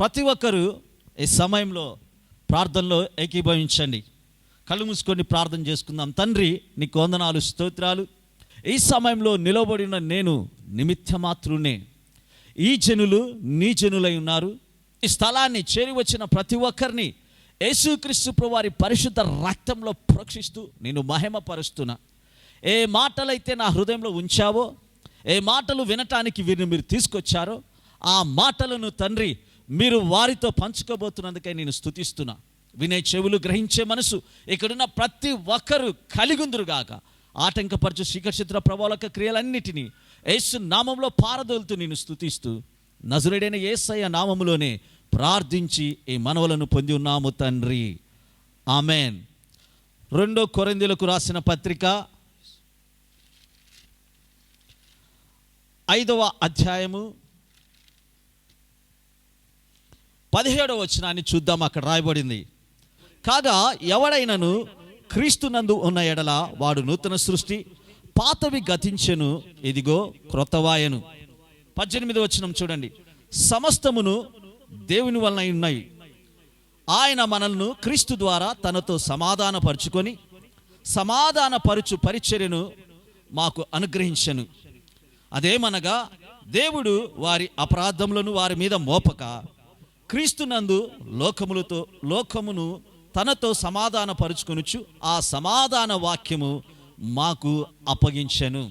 ప్రతి ఒక్కరూ ఈ సమయంలో ప్రార్థనలో ఏకీభవించండి. కళ్ళు మూసుకొని ప్రార్థన చేసుకుందాం. తండ్రి, నీకు వందనాలు, స్తోత్రాలు. ఈ సమయంలో నిలబడిన నేను నిమిత్తమాత్రునే. ఈ జనులు నీ జనులై ఉన్నారు. ఈ స్థలాన్ని చేరి వచ్చిన ప్రతి ఒక్కరిని యేసుక్రీస్తు ప్రభువారి పరిశుద్ధ రక్తంలో ప్రోక్షిస్తూ నేను మహిమపరుస్తున్నా. ఏ మాటలైతే నా హృదయంలో ఉంచావో, ఏ మాటలు వినటానికి వీరిని మీరు తీసుకొచ్చారో, ఆ మాటలను తండ్రి మీరు వారితో పంచుకోబోతున్నందుకే నేను స్తుతిస్తున్నా. వినే చెవులు, గ్రహించే మనసు ఇక్కడున్న ప్రతి ఒక్కరూ కలిగుందురుగాక. ఆటంకపరచు శిఖరచిత్ర ప్రభావక క్రియలన్నిటినీ యేసు నామంలో పారదోలుతూ నేను స్తుతిస్తూ నజరేయుడైన యేసయ్య నామములోనే ప్రార్థించి ఈ మనవులను పొంది ఉన్నాము తండ్రి, ఆమెన్. 2 కొరింథీయులకు రాసిన పత్రిక 5వ అధ్యాయము 17వ వచనాన్ని చూద్దాం. అక్కడ రాయబడింది, కాగా ఎవడైనను క్రీస్తునందు ఉన్న ఎడల వాడు నూతన సృష్టి, పాతవి గతించెను, ఇదిగో క్రొత్తవాయెను. 18వ వచనం చూడండి. సమస్తమును దేవుని వలన ఉన్నాయి. ఆయన మనల్ని క్రీస్తు ద్వారా తనతో సమాధానపరుచుకొని సమాధానపరుచు పరిచర్యను మాకు అనుగ్రహించెను. అదేమనగా దేవుడు వారి అపరాధములను వారి మీద మోపక క్రీస్తునందు లోకమును తనతో సమాధానపరుచుకొనుచు ఆ సమాధాన వాక్యము మాకు అప్పగించెను.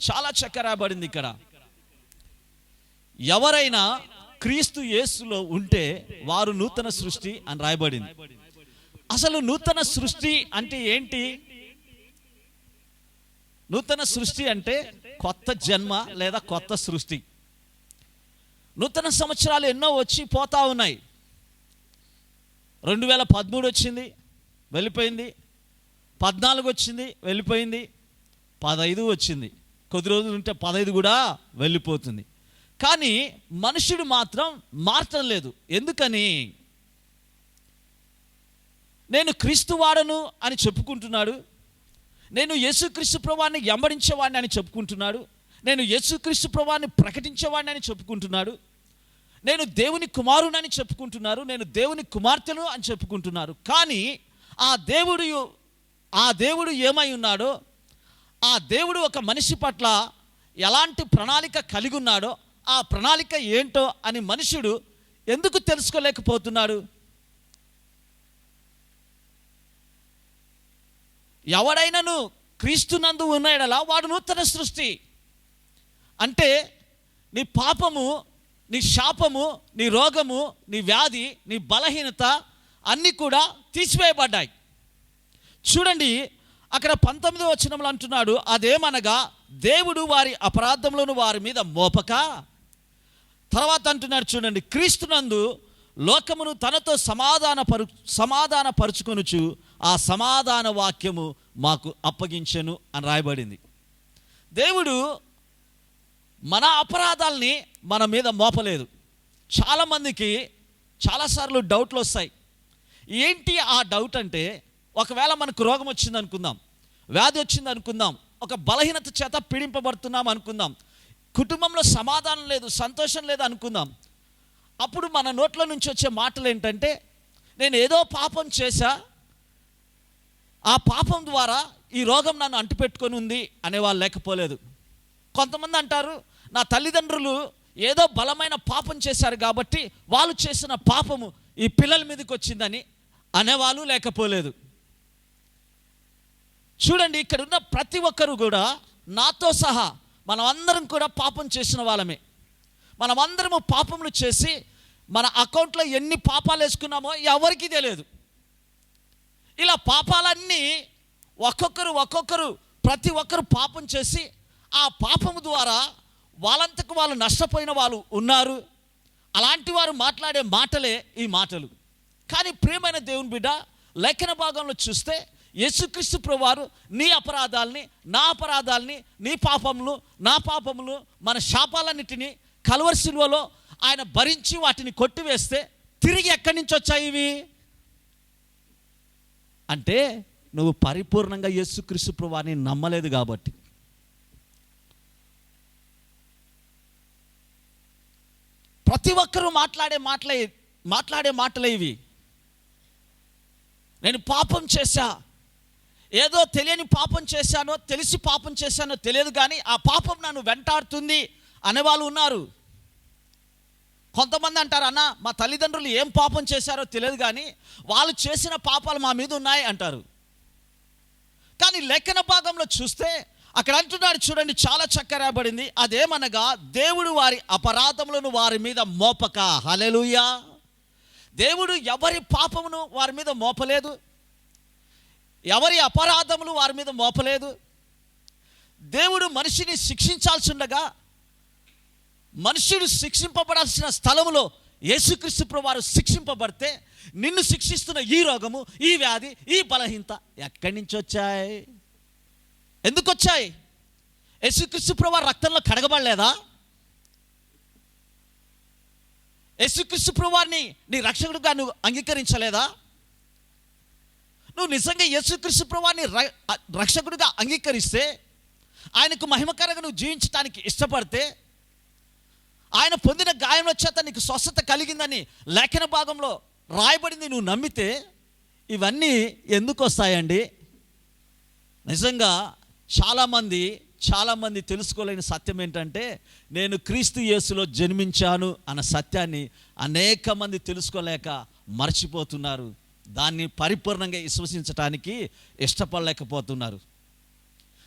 చాలా చక్కరాబడింది ఇక్కడ. ఎవరైనా క్రీస్తు యేసులో ఉంటే వారు నూతన సృష్టి అని రాయబడింది. అసలు నూతన సృష్టి అంటే ఏంటి? నూతన సృష్టి అంటే కొత్త జన్మ లేదా కొత్త సృష్టి. నూతన సంవత్సరాలు ఎన్నో వచ్చి పోతా ఉన్నాయి. 2013 వచ్చింది, వెళ్ళిపోయింది. 14 వచ్చింది, వెళ్ళిపోయింది. 15 వచ్చింది, కొద్ది రోజులు ఉంటే 15 కూడా వెళ్ళిపోతుంది. కానీ మనుషుడు మాత్రం మారటం లేదు. ఎందుకని? నేను క్రీస్తు వాడను అని చెప్పుకుంటున్నాడు. నేను యేసుక్రీస్తు ప్రభువాన్ని వెంబడించేవాడిని అని చెప్పుకుంటున్నాడు. నేను యేసుక్రీస్తు ప్రభువాన్ని ప్రకటించేవాడిని అని చెప్పుకుంటున్నాడు. నేను దేవుని కుమారునని చెప్పుకుంటున్నారు. నేను దేవుని కుమార్తెను అని చెప్పుకుంటున్నారు. కానీ ఆ దేవుడు ఏమై ఉన్నాడో, ఆ దేవుడు ఒక మనిషి పట్ల ఎలాంటి ప్రణాళిక కలిగి ఉన్నాడో, ఆ ప్రణాళిక ఏంటో అని మనుషుడు ఎందుకు తెలుసుకోలేకపోతున్నాడు? ఎవడైనను క్రీస్తునందు ఉన్న యెడల వాడు నూతన సృష్టి. అంటే నీ పాపము, నీ శాపము, నీ రోగము, నీ వ్యాధి, నీ బలహీనత అన్నీ కూడా తీసివేయబడ్డాయి. చూడండి, అక్కడ 19వ వచనంలో అంటున్నాడు, అదేమనగా దేవుడు వారి అపరాధములను వారి మీద మోపక. తర్వాత అంటున్నాడు చూడండి, క్రీస్తునందు లోకమును తనతో సమాధానపరుచుకొనుచు ఆ సమాధాన వాక్యము మాకు అప్పగించెను అని రాయబడింది. దేవుడు మన అపరాధాలని మన మీద మోపలేదు. చాలామందికి చాలాసార్లు డౌట్లు వస్తాయి. ఏంటి ఆ డౌట్ అంటే, ఒకవేళ మనకు రోగం వచ్చింది అనుకుందాం, వ్యాధి వచ్చింది అనుకుందాం, ఒక బలహీనత చేత పీడింపబడుతున్నాం అనుకుందాం, కుటుంబంలో సమాధానం లేదు, సంతోషం లేదు అనుకుందాం. అప్పుడు మన నోట్ల నుంచి వచ్చే మాటలు ఏంటంటే, నేను ఏదో పాపం చేశా, ఆ పాపం ద్వారా ఈ రోగం నన్ను అంటిపెట్టుకొని ఉంది అనేవాళ్ళు లేకపోలేదు. కొంతమంది అంటారు, నా తల్లిదండ్రులు ఏదో బలమైన పాపం చేశారు కాబట్టి వాళ్ళు చేసిన పాపము ఈ పిల్లల మీదకి వచ్చిందని అనేవాళ్ళు లేకపోలేదు. చూడండి, ఇక్కడ ఉన్న ప్రతి ఒక్కరు కూడా నాతో సహా మనం అందరం కూడా పాపం చేసిన వాళ్ళమే. మనం అందరము పాపములు చేసి మన అకౌంట్లో ఎన్ని పాపాలు వేసుకున్నామో ఎవరికీ తెలియదు. ఇలా పాపాలన్నీ ఒక్కొక్కరు ప్రతి ఒక్కరు పాపం చేసి ఆ పాపము ద్వారా వాళ్ళంతకు వాళ్ళు నష్టపోయిన వాళ్ళు ఉన్నారు. అలాంటి వారు మాట్లాడే మాటలే ఈ మాటలు. కానీ ప్రియమైన దేవుని బిడ్డ, లేఖన భాగంలో చూస్తే యేసుక్రీస్తు ప్రభువారు నీ అపరాధాలని, నా అపరాధాలని, నీ పాపములు, నా పాపములు, మన శాపాలన్నిటినీ కల్వరి శిలువలో ఆయన భరించి వాటిని కొట్టివేస్తే తిరిగి ఎక్కడి నుంచి వచ్చాయి ఇవి అంటే, నువ్వు పరిపూర్ణంగా యేసుక్రీస్తు ప్రభువారిని నమ్మలేదు కాబట్టి. ప్రతి ఒక్కరూ మాట్లాడే మాటలే ఇవి. నేను పాపం చేశా, ఏదో తెలియని పాపం చేశానో తెలిసి పాపం చేశానో తెలియదు, కానీ ఆ పాపం నన్ను వెంటాడుతుంది అనేవాళ్ళు ఉన్నారు. కొంతమంది అంటారు, అన్న మా తల్లిదండ్రులు ఏం పాపం చేశారో తెలియదు కానీ వాళ్ళు చేసిన పాపాలు మా మీద ఉన్నాయి అంటారు. కానీ లేఖన భాగంలో చూస్తే అక్కడ అంటున్నాడు చూడండి, చాలా చక్కగా రాయబడింది. అదేమనగా దేవుడు వారి అపరాధములను వారి మీద మోపక. హల్లెలూయా. దేవుడు ఎవరి పాపమును వారి మీద మోపలేదు, ఎవరి అపరాధములు వారి మీద మోపలేదు. దేవుడు మనిషిని శిక్షించాల్సి ఉండగా మనుషుడు శిక్షింపబడాల్సిన స్థలంలో యేసుక్రీస్తు ప్రభువు వారు శిక్షింపబడితే నిన్ను శిక్షిస్తున్న ఈ రోగము, ఈ వ్యాధి, ఈ బలహీనత ఎక్కడి నుంచి వచ్చాయి? ఎందుకు వచ్చాయి? యేసుక్రీస్తు ప్రభువు వారు రక్తంలో కడగబడలేదా? యేసుక్రీస్తు ప్రభువు వారిని నీ రక్షకుడిగా నువ్వు అంగీకరించలేదా? నువ్వు నిజంగా యేసుక్రీస్తు ప్రభువు వారిని రక్షకుడిగా అంగీకరిస్తే, ఆయనకు మహిమకరంగా నువ్వు జీవించడానికి ఇష్టపడితే, ఆయన పొందిన గాయంలో చేత నీకు స్వస్థత కలిగిందని లేఖన భాగంలో రాయబడింది నువ్వు నమ్మితే ఇవన్నీ ఎందుకు వస్తాయండి? నిజంగా చాలామంది తెలుసుకోలేని సత్యం ఏంటంటే, నేను క్రీస్తు యేసులో జన్మించాను అన్న సత్యాన్ని అనేక మంది తెలుసుకోలేక మర్చిపోతున్నారు. దాన్ని పరిపూర్ణంగా విశ్వసించడానికి ఇష్టపడలేకపోతున్నారు.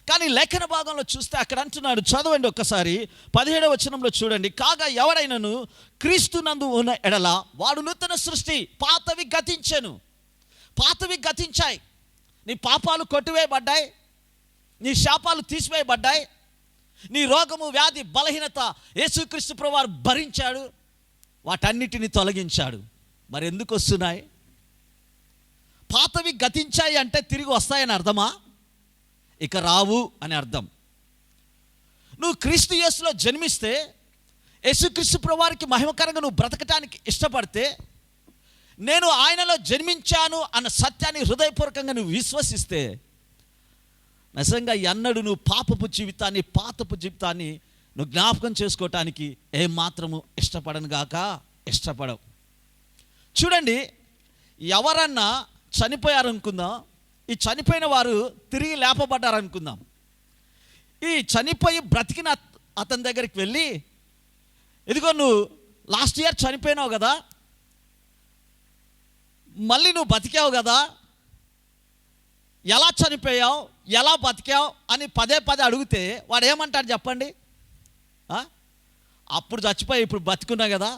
కానీ లేఖన భాగంలో చూస్తే అక్కడ అంటున్నాడు, చదవండి ఒక్కసారి 17వ వచనంలో చూడండి. కాగా ఎవడైనను క్రీస్తునందు ఉన్న ఎడల వాడు నూతన సృష్టి, పాతవి గతించాయి. నీ పాపాలు కొట్టివేయబడ్డాయి, నీ శాపాలు తీసివేయబడ్డాయి, నీ రోగము, వ్యాధి, బలహీనత యేసుక్రీస్తు ప్రభువు భరించాడు, వాటన్నిటిని తొలగించాడు. మరి ఎందుకు వస్తున్నాయి? పాతవి గతించాయి అంటే తిరిగి వస్తాయని అర్థమా? ఇక రావు అని అర్థం. నువ్వు క్రీస్తు యేసులో జన్మిస్తే, యేసుక్రీస్తు ప్రభువారికి మహిమకరంగా నువ్వు బ్రతకటానికి ఇష్టపడితే, నేను ఆయనలో జన్మించాను అన్న సత్యాన్ని హృదయపూర్వకంగా నువ్వు విశ్వసిస్తే, నిజంగా ఎన్నడూ నువ్వు పాతపు జీవితాన్ని నువ్వు జ్ఞాపకం చేసుకోవటానికి ఏమాత్రము ఇష్టపడవు. చూడండి, ఎవరన్నా చనిపోయారనుకుందాం, ఈ చనిపోయిన వారు తిరిగి లేపబడ్డారనుకుందాం. ఈ చనిపోయి బ్రతికిన అతని దగ్గరికి వెళ్ళి, ఇదిగో నువ్వు లాస్ట్ ఇయర్ చనిపోయినావు కదా, మళ్ళీ నువ్వు బతికావు కదా, ఎలా చనిపోయావు, ఎలా బతికావు అని పదే అడిగితే వాడు ఏమంటాడు చెప్పండి? అప్పుడు చచ్చిపోయి ఇప్పుడు బతికున్నా కదా,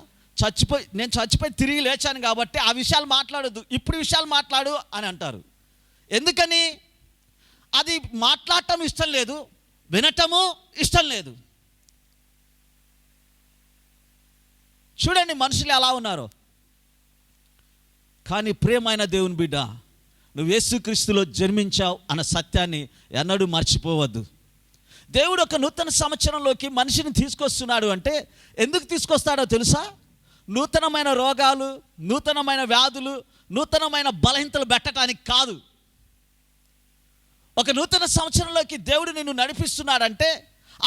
నేను చచ్చిపోయి తిరిగి లేచాను కాబట్టి ఆ విషయాలు మాట్లాడొద్దు, ఇప్పుడు విషయాలు మాట్లాడు అని అంటారు. ఎందుకని? అది మాట్లాడటం ఇష్టం లేదు, వినటము ఇష్టం లేదు. చూడండి మనుషులు ఎలా ఉన్నారు. కానీ ప్రియమైన దేవుని బిడ్డ, నువ్వు యేసుక్రీస్తులో జన్మించావు అన్న సత్యాన్ని ఎన్నడూ మర్చిపోవద్దు. దేవుడు ఒక నూతన సంవత్సరంలోకి మనిషిని తీసుకొస్తున్నాడు అంటే ఎందుకు తీసుకొస్తాడో తెలుసా? నూతనమైన రోగాలు, నూతనమైన వ్యాధులు, నూతనమైన బలహీనతలు పెట్టడానికి కాదు. ఒక నూతన సంవత్సరంలోకి దేవుడు నిన్ను నడిపిస్తున్నాడంటే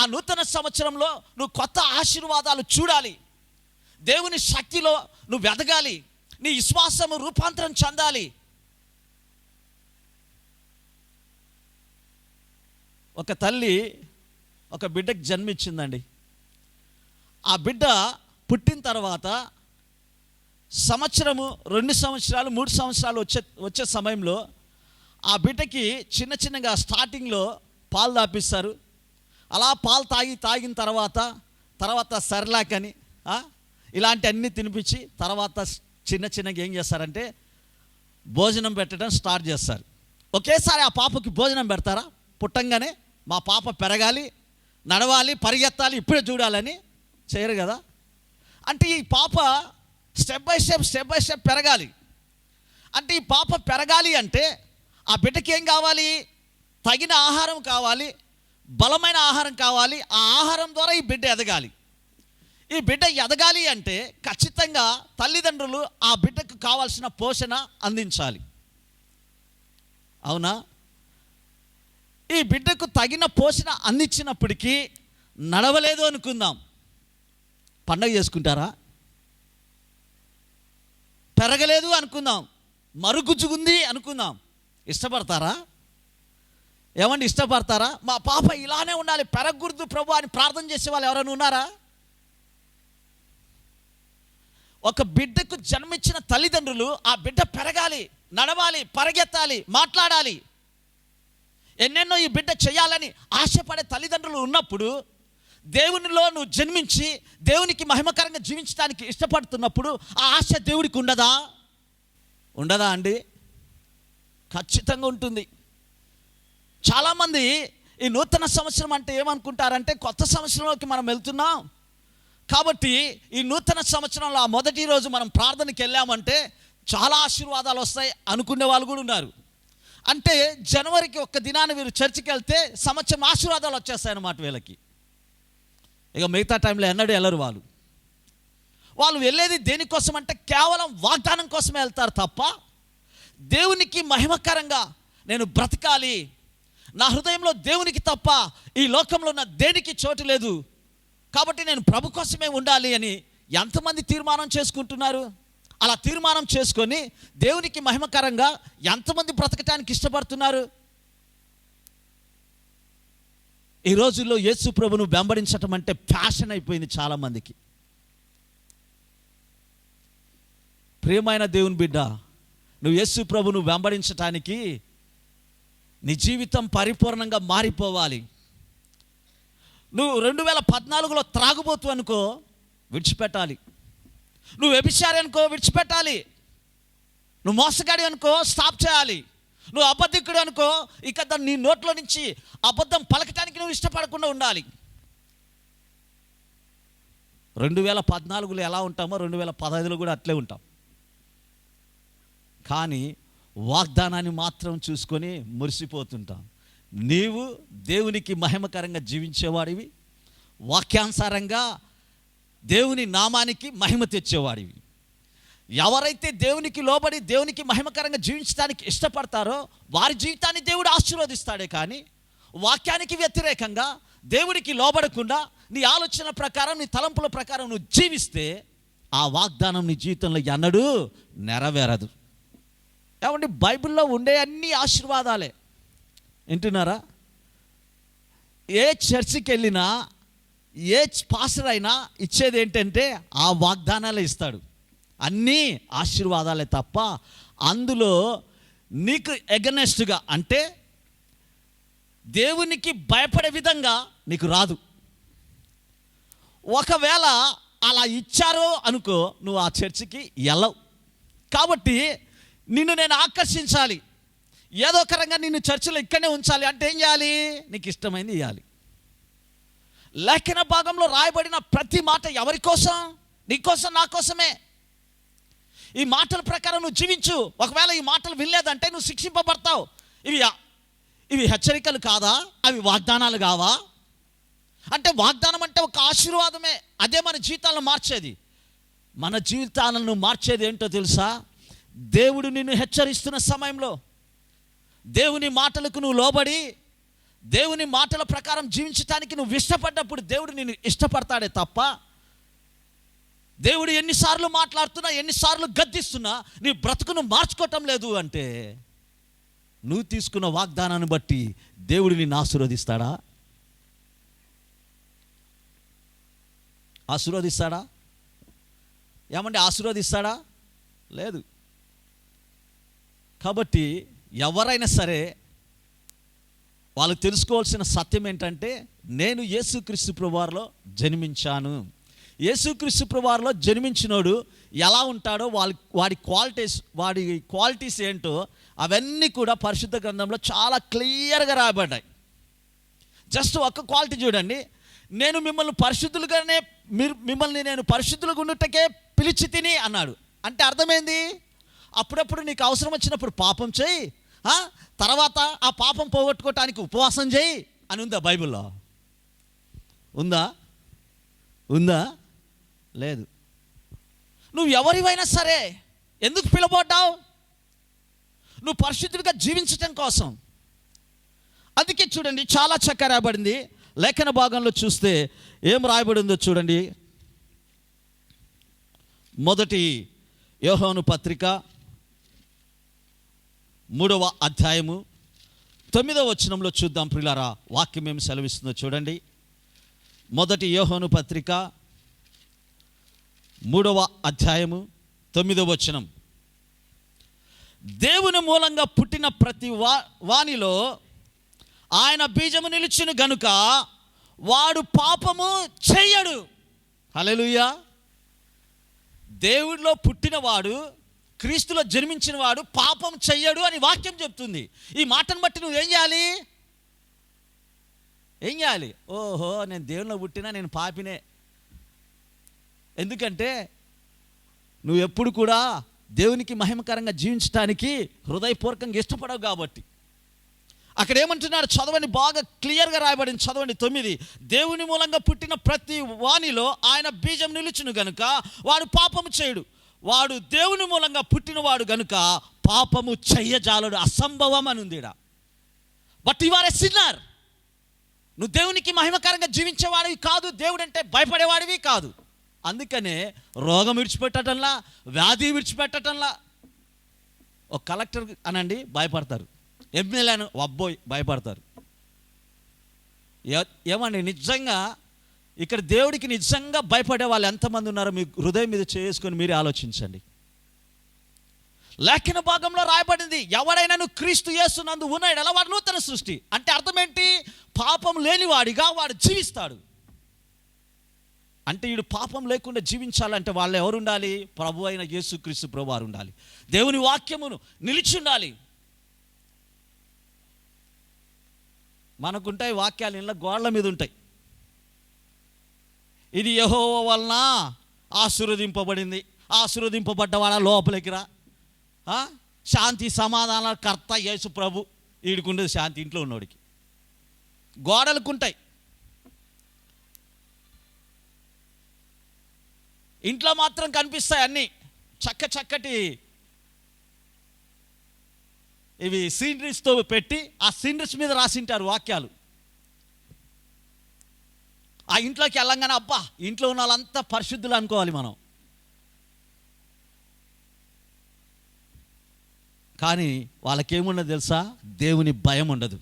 ఆ నూతన సంవత్సరంలో నువ్వు కొత్త ఆశీర్వాదాలు చూడాలి, దేవుని శక్తిలో నువ్వు ఎదగాలి, నీ విశ్వాసము రూపాంతరం చెందాలి. ఒక తల్లి ఒక బిడ్డకు జన్మించిందండి. ఆ బిడ్డ పుట్టిన తర్వాత సంవత్సరము, 2 సంవత్సరాలు, 3 సంవత్సరాలు వచ్చే సమయంలో ఆ బిడ్డకి చిన్నగా స్టార్టింగ్లో పాలు తాపిస్తారు. అలా పాలు తాగిన తర్వాత సర్లాక్ అని ఇలాంటి అన్నీ తినిపించి తర్వాత చిన్నగా ఏం చేస్తారంటే భోజనం పెట్టడం స్టార్ట్ చేస్తారు. ఒకేసారి ఆ పాపకి భోజనం పెడతారా? పుట్టంగానే మా పాప పెరగాలి, నడవాలి, పరిగెత్తాలి, ఇప్పుడే చూడాలని చేయరు కదా. అంటే ఈ పాప స్టెప్ బై స్టెప్ పెరగాలి. అంటే ఈ పాప పెరగాలి అంటే ఆ బిడ్డకి ఏం కావాలి? తగిన ఆహారం కావాలి, బలమైన ఆహారం కావాలి. ఆ ఆహారం ద్వారా ఈ బిడ్డ ఎదగాలి. ఈ బిడ్డ ఎదగాలి అంటే ఖచ్చితంగా తల్లిదండ్రులు ఆ బిడ్డకు కావాల్సిన పోషణ అందించాలి. అవునా? ఈ బిడ్డకు తగిన పోషణ అందించినప్పటికీ నడవలేదు అనుకుందాం, పండగ చేసుకుంటారా? పెరగలేదు అనుకుందాం, మరుగుజ్జుగుంది అనుకుందాం, ఇష్టపడతారా? ఏమండి, ఇష్టపడతారా? మా పాప ఇలానే ఉండాలి, పెరగకూడదు ప్రభు అని ప్రార్థన చేసే వాళ్ళు ఎవరైనా ఉన్నారా? ఒక బిడ్డకు జన్మించిన తల్లిదండ్రులు ఆ బిడ్డ పెరగాలి, నడవాలి, పరిగెత్తాలి, మాట్లాడాలి, ఎన్నెన్నో ఈ బిడ్డ చేయాలని ఆశపడే తల్లిదండ్రులు ఉన్నప్పుడు, దేవునిలో నువ్వు జన్మించి దేవునికి మహిమకరంగా జీవించడానికి ఇష్టపడుతున్నప్పుడు ఆ ఆశ దేవుడికి ఉండదా? ఉండదా అండి? ఖచ్చితంగా ఉంటుంది. చాలామంది ఈ నూతన సంవత్సరం అంటే ఏమనుకుంటారంటే, కొత్త సంవత్సరంలోకి మనం వెళ్తున్నాం కాబట్టి ఈ నూతన సంవత్సరంలో ఆ మొదటి రోజు మనం ప్రార్థనకి వెళ్ళామంటే చాలా ఆశీర్వాదాలు వస్తాయి అనుకునే వాళ్ళు కూడా ఉన్నారు. అంటే జనవరికి ఒక్క దినాన్ని వీరు చర్చికి వెళ్తే సంవత్సరం ఆశీర్వాదాలు వచ్చేస్తాయి అన్నమాట వీళ్ళకి. ఇక మిగతా టైంలో ఎన్నడూ వెళ్ళరు. వాళ్ళు వెళ్ళేది దేనికోసం అంటే కేవలం వాగ్దానం కోసమే వెళ్తారు తప్ప, దేవునికి మహిమకరంగా నేను బ్రతకాలి, నా హృదయంలో దేవునికి తప్ప ఈ లోకంలో నా దేనికి చోటు లేదు కాబట్టి నేను ప్రభు కోసమే ఉండాలి అని ఎంతమంది తీర్మానం చేసుకుంటున్నారు? అలా తీర్మానం చేసుకొని దేవునికి మహిమకరంగా ఎంతమంది బ్రతకటానికి ఇష్టపడుతున్నారు? ఈ రోజుల్లో యేసు ప్రభును వెంబడించటం అంటే ఫ్యాషన్ అయిపోయింది చాలామందికి. ప్రియమైన దేవుని బిడ్డ, నువ్వు యేసు ప్రభును వెంబడించటానికి నీ జీవితం పరిపూర్ణంగా మారిపోవాలి. నువ్వు 2014లో త్రాగుబోతు అనుకో, విడిచిపెట్టాలి. నువ్వు వ్యభిచారి అనుకో, విడిచిపెట్టాలి. నువ్వు మోసగాడి అనుకో, స్టాప్ చేయాలి. నువ్వు అబద్ధికుడు అనుకో, ఇక నీ నోట్లో నుంచి అబద్ధం పలకటానికి నువ్వు ఇష్టపడకుండా ఉండాలి. 2014లో ఎలా ఉంటామో 2015లో కూడా అట్లే ఉంటాం. కానీ వాగ్దానాన్ని మాత్రం చూసుకొని మురిసిపోతుంటాం. నీవు దేవునికి మహిమకరంగా జీవించేవాడివి, వాక్యానుసారంగా దేవుని నామానికి మహిమ తెచ్చేవాడివి. ఎవరైతే దేవునికి లోబడి దేవునికి మహిమకరంగా జీవించడానికి ఇష్టపడతారో వారి జీవితాన్ని దేవుడు ఆశీర్వదిస్తాడే కానీ, వాక్యానికి వ్యతిరేకంగా దేవుడికి లోబడకుండా నీ ఆలోచన ప్రకారం, నీ తలంపుల ప్రకారం నువ్వు జీవిస్తే ఆ వాగ్దానం నీ జీవితంలో ఎన్నడూ నెరవేరదు. ఏమండి, బైబిల్లో ఉండే అన్ని ఆశీర్వాదాలే. వింటున్నారా? ఏ చర్చికి వెళ్ళినా, ఏ పాస్టర్ అయినా ఇచ్చేది ఏంటంటే ఆ వాగ్దానాలే ఇస్తాడు. అన్నీ ఆశీర్వాదాలే తప్ప అందులో నీకు ఎగనెస్ట్గా అంటే దేవునికి భయపడే విధంగా నీకు రాదు. ఒకవేళ అలా ఇచ్చారో అనుకో, నువ్వు ఆ చర్చికి వెళ్ళవు. కాబట్టి నిన్ను నేను ఆకర్షించాలి, ఏదో ఒక రకంగా నిన్ను చర్చిలో ఇక్కడనే ఉంచాలి అంటే ఏం చేయాలి? నీకు ఇష్టమైంది ఇవ్వాలి. లేఖన భాగంలో రాయబడిన ప్రతి మాట ఎవరి కోసం? నీకోసం, నా కోసమే. ఈ మాటల ప్రకారం నువ్వు జీవించు. ఒకవేళ ఈ మాటలు వినలేదంటే నువ్వు శిక్షింపబడతావు. ఇవి హెచ్చరికలు కాదా? అవి వాగ్దానాలు కావా? అంటే వాగ్దానం అంటే ఒక ఆశీర్వాదమే. అదే మన జీవితాలను మార్చేది. మన జీవితాలను మార్చేది ఏంటో తెలుసా? దేవుడు నిన్ను హెచ్చరిస్తున్న సమయంలో దేవుని మాటలకు నువ్వు లోబడి దేవుని మాటల ప్రకారం జీవించడానికి నువ్వు ఇష్టపడ్డప్పుడు దేవుడు నిన్ను ఇష్టపడతాడే తప్ప, దేవుడు ఎన్నిసార్లు మాట్లాడుతున్నా, ఎన్నిసార్లు గద్దిస్తున్నా నీ బ్రతుకును మార్చుకోవటం లేదు అంటే నువ్వు తీసుకున్న వాగ్దానాన్ని బట్టి దేవుడు నిన్ను ఆశీర్వదిస్తాడా? ఆశీర్వదిస్తాడా? ఏమంటే ఆశీర్వదిస్తాడా? లేదు. కాబట్టి ఎవరైనా సరే వాళ్ళు తెలుసుకోవాల్సిన సత్యం ఏంటంటే, నేను యేసుక్రీస్తు ప్రభువారిలో జన్మించాను. యేసుక్రీస్తు ప్రభువారిలో జన్మించినోడు ఎలా ఉంటాడో వాడి క్వాలిటీస్ ఏంటో అవన్నీ కూడా పరిశుద్ధ గ్రంథంలో చాలా క్లియర్గా రాయబడ్డాయి. జస్ట్ ఒక క్వాలిటీ చూడండి. నేను మిమ్మల్ని నేను పరిశుద్ధులుగా ఉండుటకే పిలిచి తిని అన్నాడు. అంటే అర్థమైంది, అప్పుడప్పుడు నీకు అవసరం వచ్చినప్పుడు పాపం చేయి, తర్వాత ఆ పాపం పోగొట్టుకోవటానికి ఉపవాసం చేయి అని ఉందా బైబిల్లో? ఉందా? లేదు. నువ్వు ఎవరివైనా సరే ఎందుకు పిలవబడ్డావు? నువ్వు పరిశుద్ధుడిగా జీవించటం కోసం. అందుకే చూడండి, చాలా చక్కగా రాయబడింది. లేఖన భాగంలో చూస్తే ఏం రాయబడిందో చూడండి. మొదటి యోహాను పత్రిక 3వ అధ్యాయము 9వ వచనంలో చూద్దాం ప్రియులారా. వాక్యం ఏమి సెలవిస్తుందో చూడండి. మొదటి యోహాను పత్రిక 3వ అధ్యాయము 9వ వచనం. దేవుని మూలంగా పుట్టిన ప్రతి వానిలో ఆయన బీజము నిలుచును గనుక వాడు పాపము చెయ్యడు. హల్లెలూయా. దేవుడిలో పుట్టినవాడు, క్రీస్తులో జన్మించిన వాడు పాపం చెయ్యడు అని వాక్యం చెప్తుంది. ఈ మాటను బట్టి నువ్వు ఏం చేయాలి? ఓహో, నేను దేవునిలో పుట్టినా నేను పాపినే. ఎందుకంటే నువ్వు ఎప్పుడు కూడా దేవునికి మహిమకరంగా జీవించడానికి హృదయపూర్వకంగా ఇష్టపడవు కాబట్టి. అక్కడ ఏమంటున్నాడు చదవండి, బాగా క్లియర్గా రాయబడింది. చదవండి 9. దేవుని మూలంగా పుట్టిన ప్రతి వానిలో ఆయన బీజం నిలుచును గనుక వాడు పాపము చేయడు. వాడు దేవుని మూలంగా పుట్టినవాడు గనుక పాపము చెయ్యజాలడు. అసంభవం అని ఉంది. But you are a sinner. నువ్వు దేవునికి మహిమకరంగా జీవించేవాడివి కాదు, దేవుడు అంటే భయపడేవాడివి కాదు. అందుకనే రోగం విడిచిపెట్టడంలా, వ్యాధి విడిచిపెట్టడంలా. ఒక కలెక్టర్ అనండి భయపడతారు, ఎమ్మెల్యేను అబ్బోయ్ భయపడతారు. ఏమండి నిజంగా ఇక్కడ దేవుడికి నిజంగా భయపడే వాళ్ళు ఎంతమంది ఉన్నారో మీ హృదయం మీద చేసుకొని మీరే ఆలోచించండి. లేఖన భాగంలో రాయబడింది, ఎవడైనా క్రీస్తు యేసునందు ఉన్నాడు అలా వాడు నూతన సృష్టి. అంటే అర్థం ఏంటి? పాపం లేనివాడిగా వాడు జీవిస్తాడు. అంటే వీడు పాపం లేకుండా జీవించాలంటే వాళ్ళు ఎవరు ఉండాలి? ప్రభు అయిన యేసుక్రీస్తు ప్రభు వారు ఉండాలి. దేవుని వాక్యమును నిలిచి ఉండాలి. మనకుంటాయి వాక్యాలు, ఇలా గోడల మీద ఉంటాయి. ఇది యెహోవా వలన ఆశీర్వదింపబడింది, ఆశీర్వదింపబడ్డవాడ లోపలికి రా. శాంతి సమాధానాల కర్త యేసు ప్రభు. వీడికుండేది శాంతి ఇంట్లో ఉన్నోడికి. గోడలకుంటాయి. ఇంట్లో మాత్రం కనిపిస్తాయి అన్నీ చక్కటి ఇవి సీనరీస్తో పెట్టి ఆ సీనరీస్ మీద రాసింటారు వాక్యాలు. ఆ ఇంట్లోకి వెళ్ళంగానే అబ్బా ఇంట్లో ఉన్న వాళ్ళంతా పరిశుద్ధులు అనుకోవాలి మనం. కానీ వాళ్ళకేముండదు తెలుసా? దేవుని భయం ఉండదు,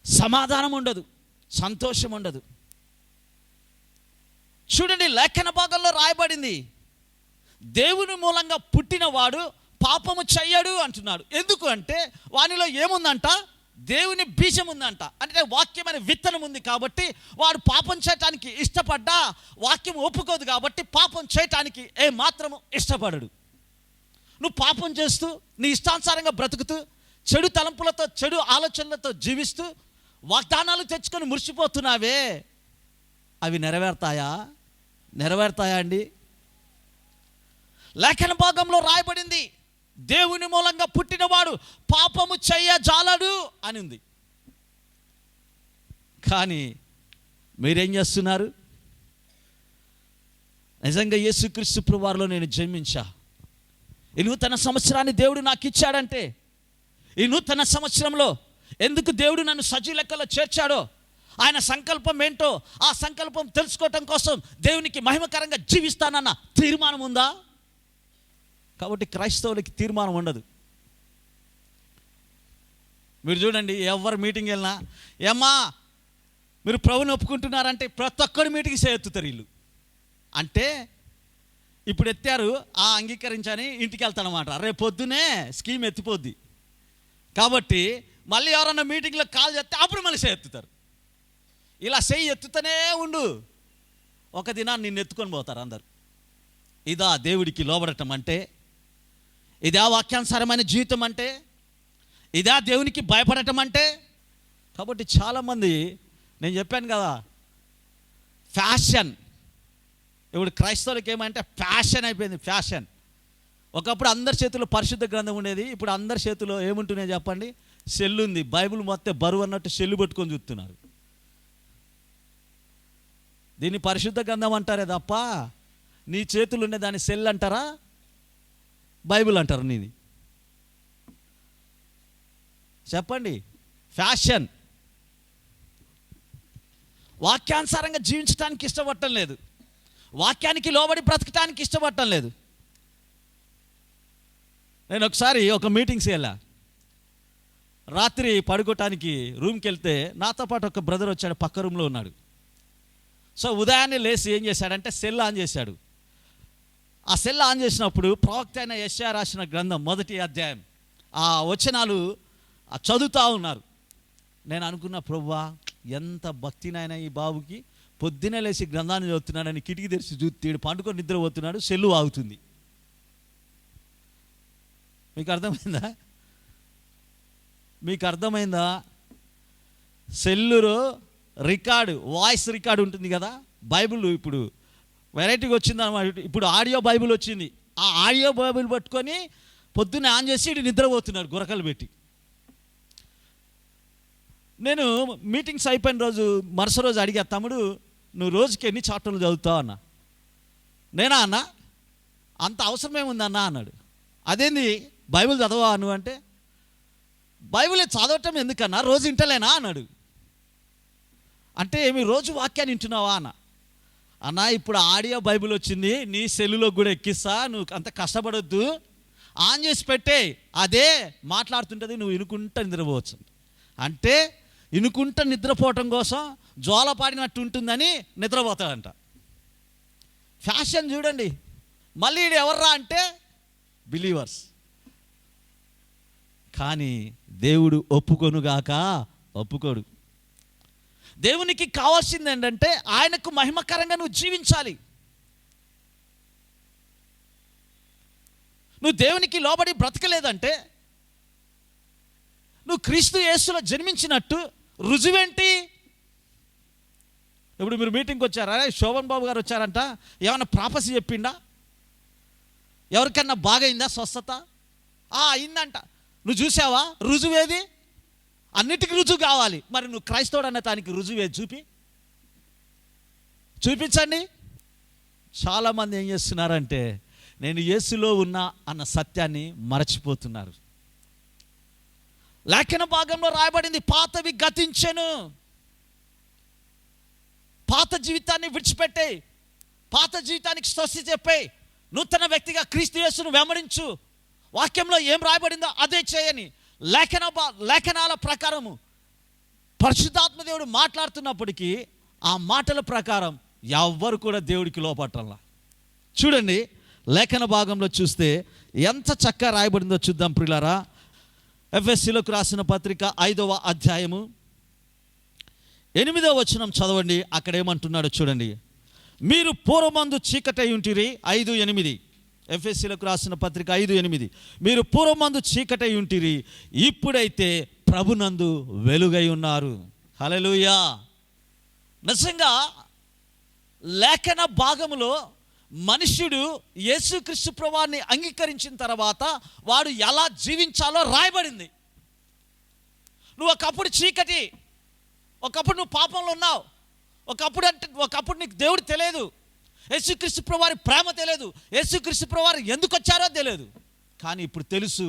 సమాధానం ఉండదు, సంతోషం ఉండదు. చూడండి, లేఖన భాగంలో రాయబడింది, దేవుని మూలంగా పుట్టినవాడు పాపము చెయ్యడు అంటున్నాడు. ఎందుకు అంటే వానిలో ఏముందంట? దేవుని బీజం ఉందంట. అంటే వాక్యం అనే విత్తనం ఉంది కాబట్టి వాడు పాపం చేయటానికి ఇష్టపడ్డా వాక్యం ఒప్పుకోదు కాబట్టి పాపం చేయటానికి ఏ మాత్రము ఇష్టపడడు. నువ్వు పాపం చేస్తూ నీ ఇష్టానుసారంగా బ్రతుకుతూ చెడు తలంపులతో చెడు ఆలోచనలతో జీవిస్తూ వాగ్దానాలు తెచ్చుకొని మురిసిపోతున్నావే, అవి నెరవేరుతాయా అండి? లేఖన భాగంలో రాయబడింది, దేవుని మూలంగా పుట్టినవాడు పాపము చెయ్యజాలడు అని ఉంది. కానీ మీరేం చేస్తున్నారు? నిజంగా యేసుక్రీస్తు ప్రభువారిలో నేను జన్మించా, ఈ నూతన సంవత్సరాన్ని దేవుడు నాకు ఇచ్చాడంటే, ఈ నూతన సంవత్సరంలో ఎందుకు దేవుడు నన్ను సజీవ లెక్కలో చేర్చాడో, ఆయన సంకల్పం ఏంటో ఆ సంకల్పం తెలుసుకోవటం కోసం దేవునికి మహిమకరంగా జీవిస్తానన్న తీర్మానం ఉందా? కాబట్టి క్రైస్తవులకి తీర్మానం ఉండదు. మీరు చూడండి, ఎవరు మీటింగ్ వెళ్ళినా ఏమ్మా మీరు ప్రభుని ఒప్పుకుంటున్నారంటే ప్రతి ఒక్కరి మీటింగ్ ఎత్తుతారు వీళ్ళు. అంటే ఇప్పుడు ఎత్తారు, ఆ అంగీకరించని ఇంటికి వెళ్తానమాట, రేపు పొద్దునే స్కీమ్ ఎత్తిపోద్ది. కాబట్టి మళ్ళీ ఎవరన్నా మీటింగ్లో కాల్ చేస్తే అప్పుడు మళ్ళీ ఎత్తుతారు. ఇలా ఎత్తుతూనే ఉండు, ఒక దినాన్ని నిన్ను ఎత్తుకొని పోతారు అందరు. ఇదా దేవుడికి లోబడటం అంటే? ఇదా వాక్యానుసారమైన జీవితం అంటే? ఇదా దేవునికి భయపడటం అంటే? కాబట్టి చాలామంది, నేను చెప్పాను కదా, ఫ్యాషన్. ఇప్పుడు క్రైస్తవులకి ఏమంటే ఫ్యాషన్ అయిపోయింది, ఫ్యాషన్. ఒకప్పుడు అందరి చేతిలో పరిశుద్ధ గ్రంథం ఉండేది, ఇప్పుడు అందరి చేతిలో ఏముంటున్నాయి చెప్పండి? సెల్ ఉంది. బైబిల్ మొత్తం బరువు అన్నట్టు సెల్లు పట్టుకొని చూస్తున్నారు. దీన్ని పరిశుద్ధ గ్రంథం అంటారే తప్ప నీ చేతులు ఉండే దాన్ని సెల్ అంటారా, బైబిల్ అంటారు నీది? చెప్పండి. ఫ్యాషన్. వాక్యానుసారంగా జీవించడానికి ఇష్టపడటం లేదు, వాక్యానికి లోబడి బ్రతకటానికి ఇష్టపడటం లేదు. నేను ఒకసారి ఒక మీటింగ్స్కి వెళ్ళా. రాత్రి పడుకోవటానికి రూమ్కి వెళ్తే నాతో పాటు ఒక బ్రదర్ వచ్చాడు, పక్క రూమ్లో ఉన్నాడు. సో ఉదయాన్నే లేచి ఏం చేశాడంటే సెల్ ఆన్ చేశాడు. ఆ సెల్ ఆన్ చేసినప్పుడు ప్రవక్త అయిన యెషయా రాసిన గ్రంథం 1వ అధ్యాయం ఆ వచనాలు చదువుతూ ఉన్నారు. నేను అనుకున్న, ప్రభువా ఎంత భక్తినైనా ఈ బాబుకి, పొద్దునే లేచి గ్రంథాన్ని చదువుతున్నాడని కిటికీ తెరిచి చూస్తాడు, పండుకొని నిద్రపోతున్నాడు, సెల్లు ఆగుతుంది. మీకు అర్థమైందా? సెల్లులో రికార్డు, వాయిస్ రికార్డు ఉంటుంది కదా. బైబిల్ ఇప్పుడు వెరైటీగా వచ్చిందన్నమాట. ఇప్పుడు ఆడియో బైబిల్ వచ్చింది. ఆ ఆడియో బైబిల్ పట్టుకొని పొద్దున్నే ఆన్ చేసి ఇటు నిద్రపోతున్నాడు గురకలు పెట్టి. నేను మీటింగ్స్ అయిపోయిన రోజు మరుసటి రోజు అడిగా, తమ్ముడు నువ్వు రోజుకి ఎన్ని చాప్టర్లు చదువుతావు అన్న. నేనా అన్న, అంత అవసరమేముందన్న అన్నాడు. అదేంది బైబిల్ చదవా నువ్వు అంటే, బైబిల్ చదవటం ఎందుకన్నా, రోజు వింటలేనా అన్నాడు. అంటే ఏమి రోజు వాక్యాన్ని వింటున్నావా అన్న. అన్న ఇప్పుడు ఆడియో బైబిల్ వచ్చింది, నీ సెల్లులో కూడా ఎక్కిస్తా, నువ్వు అంత కష్టపడొద్దు, ఆన్ చేసి పెట్టే, అదే మాట్లాడుతుంటుంది, నువ్వు వినుకుంటా నిద్రపోవచ్చు. అంటే వినుకుంటా నిద్రపోవటం కోసం జోల పాడినట్టు ఉంటుందని నిద్రపోతాడంట. ఫ్యాషన్ చూడండి. మళ్ళీ ఇది ఎవర్రా అంటే బిలీవర్స్. కానీ దేవుడు ఒప్పుకొనుగాక ఒప్పుకోడు. దేవునికి కావాల్సింది ఏంటంటే ఆయనకు మహిమకరంగా నువ్వు జీవించాలి. నువ్వు దేవునికి లోబడి బ్రతకలేదంటే నువ్వు క్రీస్తు యేసులో జన్మించినట్టు రుజువేంటి? ఇప్పుడు మీరు మీటింగ్కి వచ్చారా, శోభన్ బాబు గారు వచ్చారంట, ఏమన్నా ప్రాపసి చెప్పిండా? ఎవరికన్నా బాగైందా స్వస్థత? అయిందంట. నువ్వు చూసావా? రుజువేది? అన్నిటికీ రుజువు కావాలి. మరి నువ్వు క్రైస్తవుడు అన్న దానికి రుజువేది? చూపించండి. చాలామంది ఏం చేస్తున్నారంటే నేను యేసులో ఉన్నా అన్న సత్యాన్ని మరచిపోతున్నారు. లేఖన భాగంలో రాయబడింది, పాతవి గతించెను. పాత జీవితాన్ని విడిచిపెట్టే, పాత జీవితానికి స్వస్తి చెప్పే, నూతన వ్యక్తిగా క్రీస్తు యేసును వెంబడించు. వాక్యంలో ఏం రాయబడిందో అదే చేయని లేఖనాల ప్రకారము పరిశుద్ధాత్మ దేవుడు మాట్లాడుతున్నప్పటికీ ఆ మాటల ప్రకారం ఎవ్వరు కూడా దేవుడికి లోపట్టాల. చూడండి, లేఖన భాగంలో చూస్తే ఎంత చక్కగా రాయబడిందో చూద్దాం ప్రియులారా. ఎఫెసీలకు రాసిన పత్రిక 5వ అధ్యాయము 8వ వచనం చదవండి. అక్కడ ఏమంటున్నాడో చూడండి. మీరు పూర్వమందు చీకటై ఉంటిరి. 5:8. ఎఫెసీలకు రాసిన పత్రిక 5:8. మీరు పూర్వమందు చీకటై ఉంటిరి, ఇప్పుడైతే ప్రభునందు వెలుగై ఉన్నారు. హల్లెలూయా. నిజంగా లేఖన భాగములో మనుష్యుడు యేసుక్రీస్తు ప్రభువుని అంగీకరించిన తర్వాత వాడు ఎలా జీవించాలో రాయబడింది. నువ్వు ఒకప్పుడు చీకటి, ఒకప్పుడు నువ్వు పాపంలో ఉన్నావు, ఒకప్పుడు నీకు దేవుడు తెలియదు, యేసుక్రీస్తు ప్రభువారి ప్రేమ తెలియదు, యేసుక్రీస్తు ప్రభువారు ఎందుకు వచ్చారో తెలియదు. కానీ ఇప్పుడు తెలుసు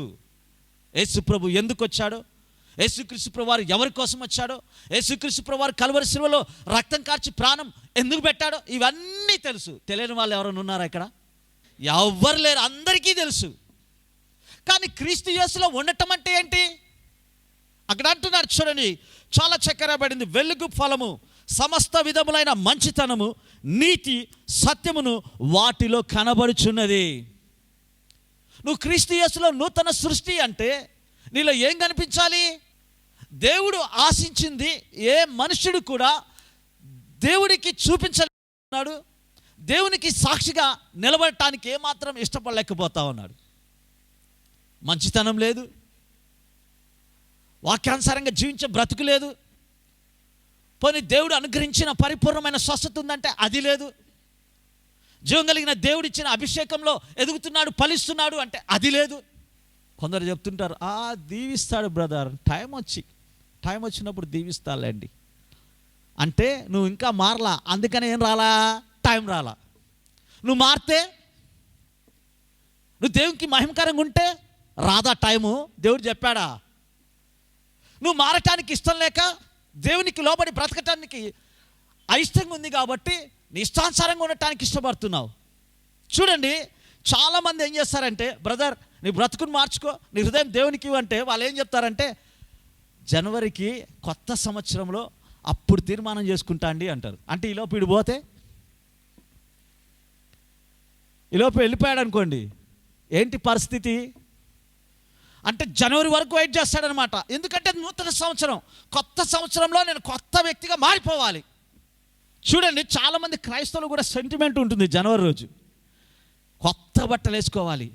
యేసు ప్రభు ఎందుకు వచ్చాడో, యేసుక్రీస్తు ప్రభువారు ఎవరి కోసం వచ్చాడో, యేసుక్రీస్తు ప్రభువారు కల్వరి శిలువలో రక్తం కార్చి ప్రాణం ఎందుకు పెట్టాడో ఇవన్నీ తెలుసు. తెలియని వాళ్ళు ఎవరైనా ఉన్నారా ఇక్కడ? ఎవ్వరు లేరు, అందరికీ తెలుసు. కానీ క్రీస్తు యేసులో ఉండటం అంటే ఏంటి? అక్కడ అంటున్నారు చూడండి, చాలా చక్కగా పడింది. వెలుగు ఫలము సమస్త విధములైన మంచితనము, నీతి, సత్యమును వాటిలో కనబడుచున్నది. నువ్వు క్రీస్తు యేసులో నూతన సృష్టి అంటే నీలో ఏం కనిపించాలి? దేవుడు ఆశించింది ఏ మనుష్యుడు కూడా దేవుడికి చూపించలేడు, దేవునికి సాక్షిగా నిలబడటానికి ఏమాత్రం ఇష్టపడలేకపోతా ఉన్నాడు. మంచితనం లేదు, వాక్యానుసారంగా జీవించే బ్రతుకు లేదు, పోనీ దేవుడు అనుగ్రహించిన పరిపూర్ణమైన స్వస్థత ఉందంటే అది లేదు, జీవం కలిగిన దేవుడు ఇచ్చిన అభిషేకంలో ఎదుగుతున్నాడు, ఫలిస్తున్నాడు అంటే అది లేదు. కొందరు చెప్తుంటారు, దీవిస్తాడు బ్రదర్, టైం వచ్చినప్పుడు దీవిస్తాలేండి అంటే నువ్వు ఇంకా మారలా, అందుకని ఏం రాలా, టైం రాలా. నువ్వు మారితే, నువ్వు దేవునికి మహిమకరంగా ఉంటే రాదా టైము? దేవుడు చెప్పాడా? నువ్వు మారటానికి ఇష్టం లేక దేవునికి లోబడి బ్రతకటానికి అయిష్టంగా ఉంది కాబట్టి నీ ఇష్టానుసారంగా ఉండటానికి ఇష్టపడుతున్నావు. చూడండి, చాలామంది ఏం చేస్తారంటే, బ్రదర్ నీ బ్రతుకుని మార్చుకో, నీ హృదయం దేవునికి అంటే వాళ్ళు ఏం చెప్తారంటే, జనవరికి కొత్త సంవత్సరంలో అప్పుడు తీర్మానం చేసుకుంటా అండి అంటారు. అంటే ఈలోపు ఇడు పోతే, ఈలోపు వెళ్ళిపోయాడు అనుకోండి, ఏంటి పరిస్థితి అంటే జనవరి వరకు వెయిట్ చేస్తాడనమాట. ఎందుకంటే నూతన సంవత్సరం, కొత్త సంవత్సరంలో నేను కొత్త వ్యక్తిగా మారిపోవాలి. చూడండి, చాలామంది క్రైస్తవులు కూడా సెంటిమెంట్ ఉంటుంది జనవరి రోజు. కొత్త బట్టలు వేసుకోవాలి,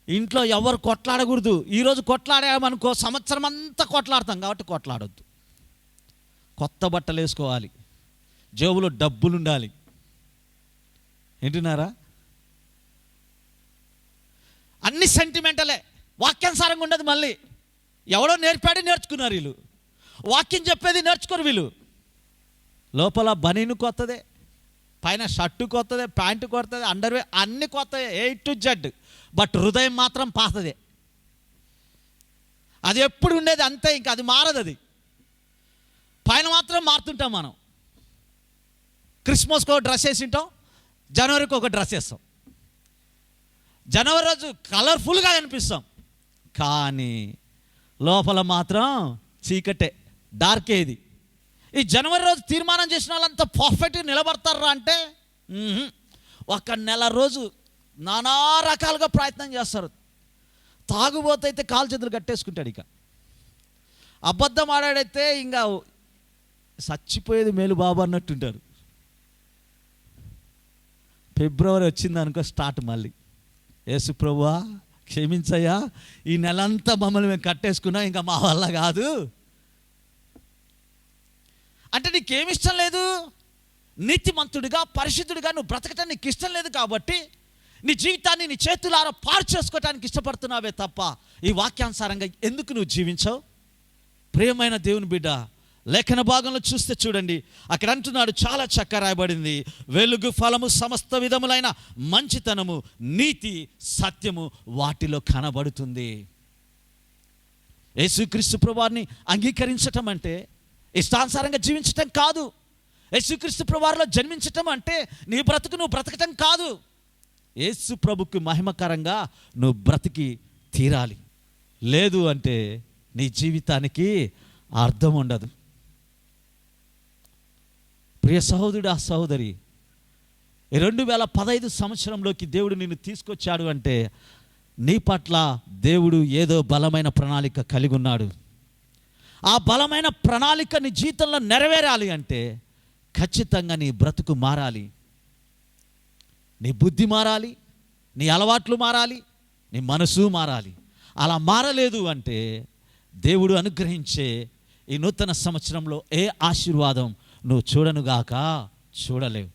ఇంట్లో ఎవరు కొట్లాడకూడదు. ఈరోజు కొట్లాడామనుకో సంవత్సరం అంతా కొట్లాడతాం, కాబట్టి కొట్లాడొద్దు. కొత్త బట్టలు వేసుకోవాలి, జేబులో డబ్బులు ఉండాలి. వింటున్నారా? అన్ని సెంటిమెంటలే, వాక్యానుసారంగా ఉండదు. మళ్ళీ ఎవడో నేర్పాడు, నేర్చుకున్నారు వీళ్ళు. వాక్యం చెప్పేది నేర్చుకోరు వీళ్ళు. లోపల బనీను కొత్తదే, పైన షర్టు కొత్తదే, ప్యాంటు కొత్తదే, అండర్వే అన్ని కొత్తదే, A to Z. బట్ హృదయం మాత్రం పాతదే. అది ఎప్పుడు ఉండేది అంతే, ఇంకా అది మారదు. అది పైన మాత్రం మారుతుంటాం మనం. క్రిస్మస్కి ఒక డ్రెస్ వేసి ఉంటాం, జనవరికి ఒక డ్రెస్ వేస్తాం. జనవరి రోజు కలర్ఫుల్గా కనిపిస్తాం, కానీ లోపల మాత్రం చీకటే, డార్కేది. ఈ జనవరి రోజు తీర్మానం చేసిన వాళ్ళంతా పర్ఫెక్ట్గా నిలబడతారా అంటే ఒక నెల రోజు నానా రకాలుగా ప్రయత్నం చేస్తారు. తాగుబోతే అయితే కాలు చేతులు కట్టేసుకుంటాడు. ఇక అబద్ధం ఆడాడైతే ఇంకా చచ్చిపోయేది మేలు బాబు అన్నట్టుంటారు. ఫిబ్రవరి వచ్చింది అనుకో, స్టార్ట్ మళ్ళీ. యేసు ప్రభువా క్షమించయ్యా, ఈ నెలంతా మమ్మల్ని మేము కట్టేసుకున్నాం, ఇంకా మా వల్ల కాదు అంటే నీకేమి ఇష్టం లేదు. నీతిమంతుడిగా పరిశుద్ధుడిగా నువ్వు బ్రతకటం నీకు ఇష్టం లేదు, కాబట్టి నీ జీవితాన్ని నీ చేతులారా పాడు చేసుకోవటానికి ఇష్టపడుతున్నావే తప్ప ఈ వాక్యానుసారంగా ఎందుకు నువ్వు జీవించవు? ప్రియమైన దేవుని బిడ్డ, లేఖన భాగంలో చూస్తే చూడండి, అక్కడ అంటున్నాడు, చాలా చక్కగా రాయబడింది, వెలుగు ఫలము సమస్త విధములైన మంచితనము, నీతి, సత్యము వాటిలో కనబడుతుంది. యేసుక్రీస్తు ప్రభువారిని అంగీకరించటం అంటే ఇష్టానుసారంగా జీవించటం కాదు. యేసుక్రీస్తు ప్రభువారిలో జన్మించటం అంటే నీ బ్రతుకు నువ్వు బ్రతకటం కాదు. యేసు ప్రభుకి మహిమకరంగా నువ్వు బ్రతికి తీరాలి. లేదు అంటే నీ జీవితానికి అర్థం ఉండదు. ప్రియ సహోదరుడు, ఆ సహోదరి, 2015 సంవత్సరంలోకి దేవుడు నిన్ను తీసుకొచ్చాడు అంటే నీ పట్ల దేవుడు ఏదో బలమైన ప్రణాళిక కలిగి ఉన్నాడు. ఆ బలమైన ప్రణాళిక నీ జీవితంలో నెరవేరాలి అంటే ఖచ్చితంగా నీ బ్రతుకు మారాలి, నీ బుద్ధి మారాలి, నీ అలవాట్లు మారాలి, నీ మనసు మారాలి. అలా మారలేదు అంటే దేవుడు అనుగ్రహించే ఈ నూతన సంవత్సరంలో ఏ ఆశీర్వాదం నువ్వు చూడనుగాక చూడలేవు.